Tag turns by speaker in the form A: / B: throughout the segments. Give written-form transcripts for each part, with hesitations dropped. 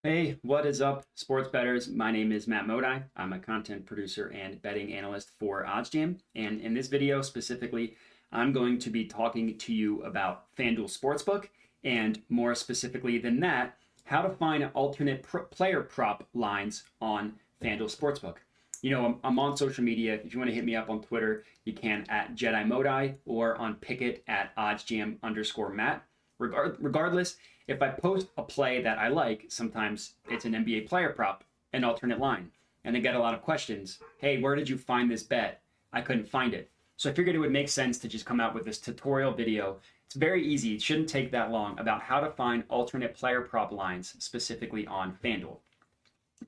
A: Hey, what is up, sports bettors? My name is Matt Modi. I'm a content producer and betting analyst for OddsJam. And in this video specifically, I'm going to be talking to you about FanDuel Sportsbook and more specifically than that, how to find alternate player prop lines on FanDuel Sportsbook. I'm on social media. If you want to hit me up on Twitter, you can at Jedi Modi or on Picket at OddsJam_Matt. Regardless, if I post a play that I like, sometimes it's an NBA player prop, an alternate line, and I get a lot of questions. Hey, where did you find this bet? I couldn't find it. So I figured it would make sense to just come out with this tutorial video. It's very easy. It shouldn't take that long about how to find alternate player prop lines specifically on FanDuel.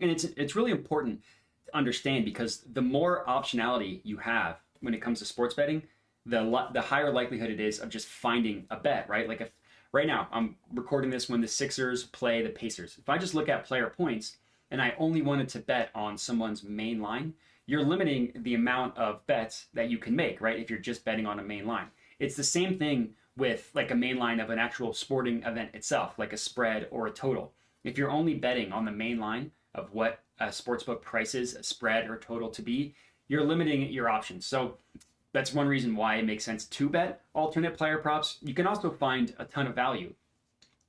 A: And it's really important to understand because the more optionality you have when it comes to sports betting, the higher likelihood it is of just finding a bet, right? Like if right now, I'm recording this when the Sixers play the Pacers. If I just look at player points and I only wanted to bet on someone's main line, you're limiting the amount of bets that you can make, right? If you're just betting on a main line. It's the same thing with like a main line of an actual sporting event itself, like a spread or a total. If you're only betting on the main line of what a sportsbook prices a spread or total to be, you're limiting your options. So that's one reason why it makes sense to bet alternate player props. You can also find a ton of value.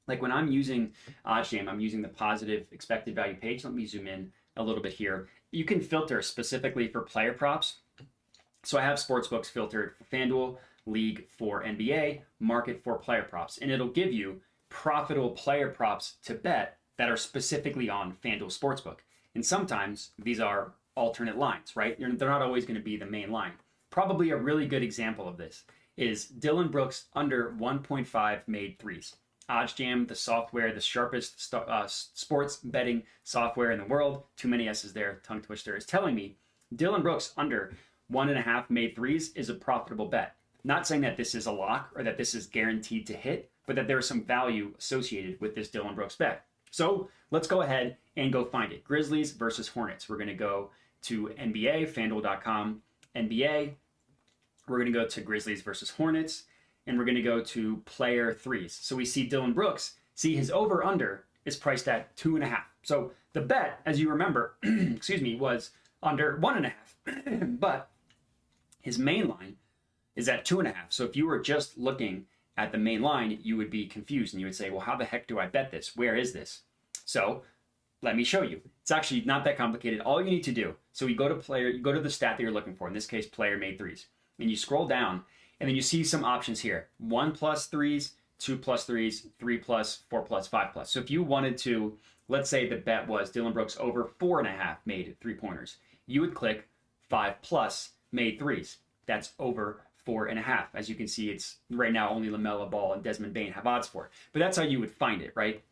A: Like when I'm using OddsJam, I'm using the positive expected value page. Let me zoom in a little bit here. You can filter specifically for player props. So I have sportsbooks filtered for FanDuel, League for NBA, Market for player props. And it'll give you profitable player props to bet that are specifically on FanDuel Sportsbook. And sometimes these are alternate lines, right? They're not always going to be the main line. Probably a really good example of this is Dillon Brooks under 1.5 made threes. OddsJam, the software, the sharpest sports betting software in the world, too many S's there, tongue twister, is telling me Dillon Brooks under 1.5 made threes is a profitable bet. Not saying that this is a lock or that this is guaranteed to hit, but that there is some value associated with this Dillon Brooks bet. So let's go ahead and go find it. Grizzlies versus Hornets. We're going to go to NBA, FanDuel.com, NBA. We're going to go to Grizzlies versus Hornets, and we're going to go to player threes. So we see Dillon Brooks. See, his over-under is priced at 2.5. So the bet, as you remember, excuse me, was under 1.5. But his main line is at 2.5. So if you were just looking at the main line, you would be confused, and you would say, well, how the heck do I bet this? Where is this? So let me show you. It's actually not that complicated. All you need to do, so you go to the stat that you're looking for. In this case, player made threes. And you scroll down, and then you see some options here. 1+ threes, 2+ threes, 3+, 4+, 5+. So if you wanted to, let's say the bet was Dillon Brooks over 4.5 made three-pointers, you would click 5+ made threes. That's over 4.5. As you can see, it's right now only LaMelo Ball and Desmond Bane have odds for it. But that's how you would find it, right?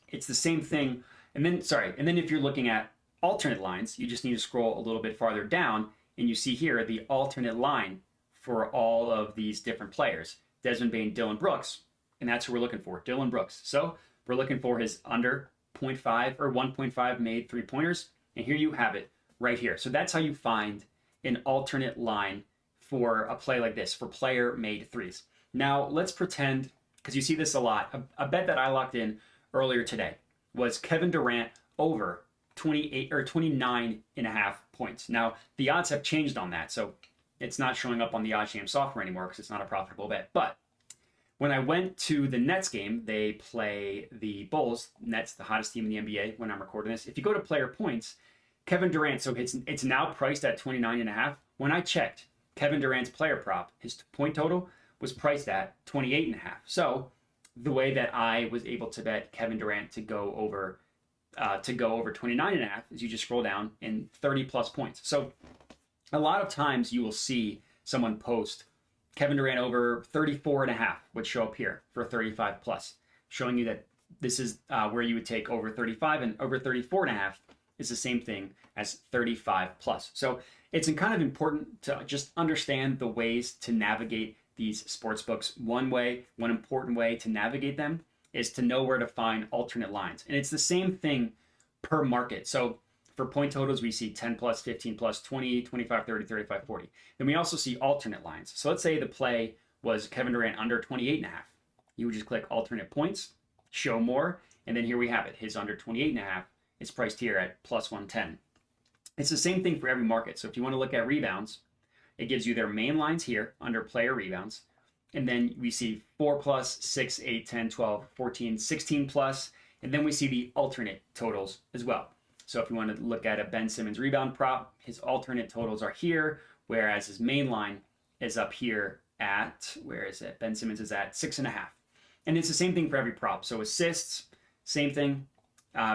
A: It's the same thing. And then if you're looking at alternate lines, you just need to scroll a little bit farther down, and you see here the alternate line for all of these different players. Desmond Bane, Dillon Brooks, and that's who we're looking for, Dillon Brooks. So we're looking for his under 0.5 or 1.5 made three-pointers, and here you have it right here. So that's how you find an alternate line for a play like this, for player made threes. Now let's pretend, because you see this a lot, a bet that I locked in earlier today was Kevin Durant over 28 or 29.5 points. Now, the odds have changed on that, so it's not showing up on the OddsJam software anymore because it's not a profitable bet. But when I went to the Nets game, they play the Bulls. Nets, the hottest team in the NBA when I'm recording this. If you go to player points, Kevin Durant, so it's now priced at 29.5. When I checked Kevin Durant's player prop, his point total was priced at 28.5. So the way that I was able to bet Kevin Durant to go over 29.5 is you just scroll down and 30+ points. So a lot of times you will see someone post Kevin Durant over 34.5 would show up here for 35+, showing you that this is where you would take over 35, and over 34.5 is the same thing as 35+. So it's kind of important to just understand the ways to navigate these sports books. One important way to navigate them is to know where to find alternate lines. And it's the same thing per market. So for point totals, we see 10+, 15+, 20, 25, 30, 35, 40. Then we also see alternate lines. So let's say the play was Kevin Durant under 28.5. You would just click alternate points, show more, And then here we have it. His under 28.5 is priced here at plus 110. It's the same thing for every market. So if you want to look at rebounds, it gives you their main lines here under player rebounds. And then we see 4 plus, 6, 8, 10, 12, 14, 16 plus. And then we see the alternate totals as well. So if you want to look at a Ben Simmons rebound prop, his alternate totals are here, whereas his main line is up here at, where is it? Ben Simmons is at 6.5. And it's the same thing for every prop. So assists, same thing.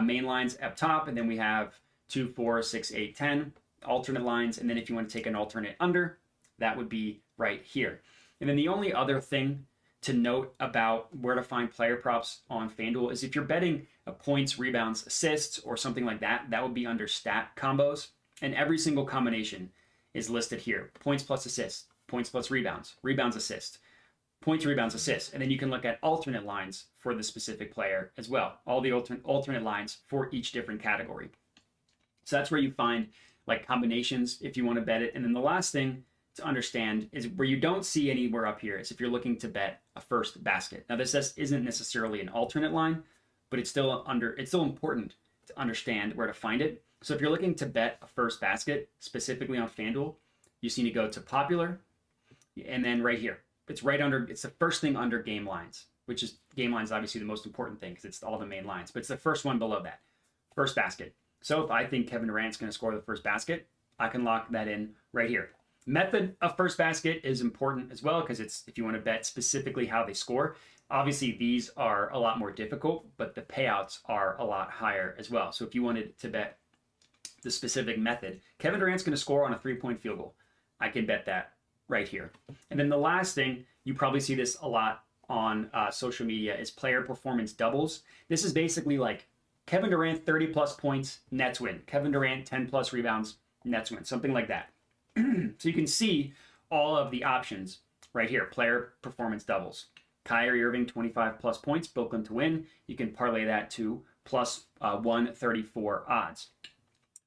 A: Main lines up top, and then we have 2, 4, 6, 8, 10 alternate lines. And then if you want to take an alternate under, that would be right here. And then the only other thing to note about where to find player props on FanDuel is if you're betting points, rebounds, assists, or something like that, that would be under stat combos. And every single combination is listed here. Points plus assists, points plus rebounds, rebounds, assists, points, rebounds, assists. And then you can look at alternate lines for the specific player as well. All the alternate lines for each different category. So that's where you find like combinations if you want to bet it. And then the last thing to understand is where you don't see anywhere up here is if you're looking to bet a first basket. Now this isn't necessarily an alternate line, but it's still important to understand where to find it. So if you're looking to bet a first basket specifically on FanDuel, you just need to go to popular, and then right here, it's the first thing under game lines, which is game lines obviously the most important thing because it's all the main lines, but it's the first one below that, first basket. So if I think Kevin Durant's going to score the first basket, I can lock that in right here. Method of first basket is important as well because it's if you want to bet specifically how they score. Obviously, these are a lot more difficult, but the payouts are a lot higher as well. So if you wanted to bet the specific method, Kevin Durant's going to score on a 3-point field goal. I can bet that right here. And then the last thing, you probably see this a lot on social media, is player performance doubles. This is basically like Kevin Durant 30 plus points, Nets win. Kevin Durant 10 plus rebounds, Nets win. Something like that. So you can see all of the options right here. Player performance doubles. Kyrie Irving 25 plus points, Brooklyn to win. You can parlay that to plus 134 odds.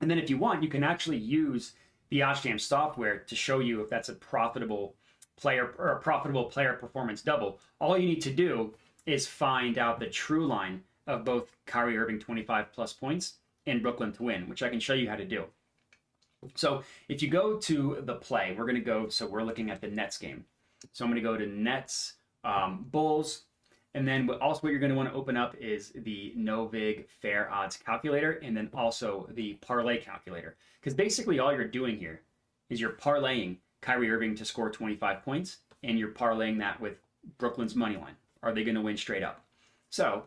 A: And then if you want, you can actually use the OddsJam software to show you if that's a profitable player performance double. All you need to do is find out the true line of both Kyrie Irving 25 plus points and Brooklyn to win, which I can show you how to do. So if you go to the play, we're looking at the Nets game. So I'm going to go to Nets, Bulls, and then what you're going to want to open up is the NoVig Fair Odds Calculator, and then also the Parlay Calculator. Because basically all you're doing here is you're parlaying Kyrie Irving to score 25 points, and you're parlaying that with Brooklyn's money line. Are they going to win straight up? So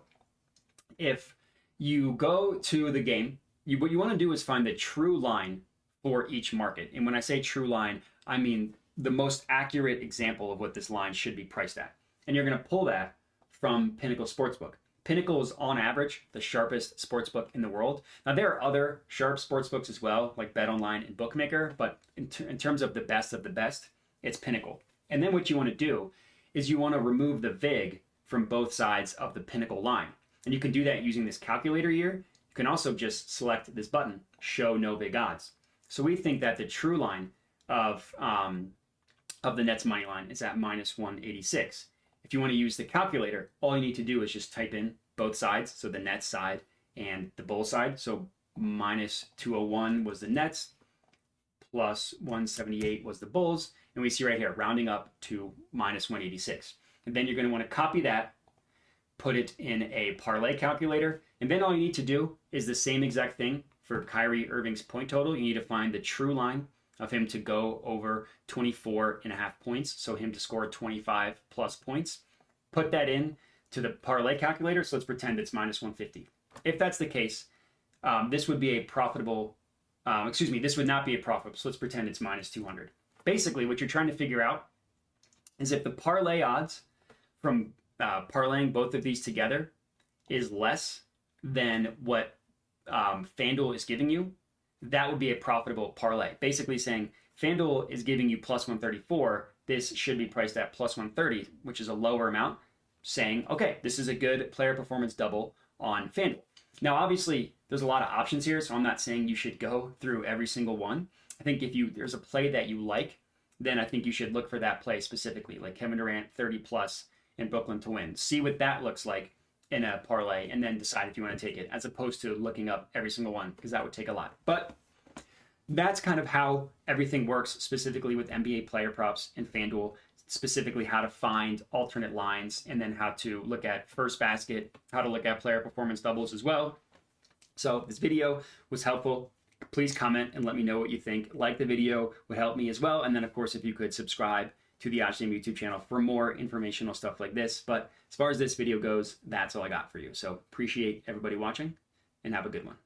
A: if you go to the game, what you want to do is find the true line for each market. And when I say true line, I mean the most accurate example of what this line should be priced at. And you're going to pull that from Pinnacle Sportsbook. Pinnacle is on average the sharpest sportsbook in the world. Now there are other sharp sportsbooks as well, like BetOnline and Bookmaker, but in terms of the best, it's Pinnacle. And then what you want to do is you want to remove the VIG from both sides of the Pinnacle line. And you can do that using this calculator here. You can also just select this button, Show No VIG Odds. So we think that the true line of the Nets money line is at minus 186. If you want to use the calculator, all you need to do is just type in both sides, so the Nets side and the Bulls side. So minus 201 was the Nets, plus 178 was the Bulls, and we see right here, rounding up to minus 186. And then you're going to want to copy that, put it in a parlay calculator, and then all you need to do is the same exact thing for Kyrie Irving's point total. You need to find the true line of him to go over 24.5 points, so him to score 25 plus points. Put that in to the parlay calculator, so let's pretend it's minus 150. If that's the case, this would be a profitable, this would not be a profitable, so let's pretend it's minus 200. Basically, what you're trying to figure out is if the parlay odds from parlaying both of these together is less than what FanDuel is giving you, that would be a profitable parlay. Basically saying FanDuel is giving you plus 134, this should be priced at plus 130, which is a lower amount, saying, okay, this is a good player performance double on FanDuel. Now, obviously, there's a lot of options here, so I'm not saying you should go through every single one. I think if there's a play that you like, then I think you should look for that play specifically, like Kevin Durant 30 plus and Brooklyn to win. See what that looks like, in a parlay and then decide if you want to take it, as opposed to looking up every single one, because that would take a lot. But that's kind of how everything works, specifically with NBA player props and FanDuel, specifically how to find alternate lines, and then how to look at first basket, how to look at player performance doubles as well. So this video was helpful. Please comment and let me know what you think. Like the video would help me as well. And then, of course, if you could subscribe to the OddsJam YouTube channel for more informational stuff like this. But as far as this video goes, that's all I got for you. So appreciate everybody watching and have a good one.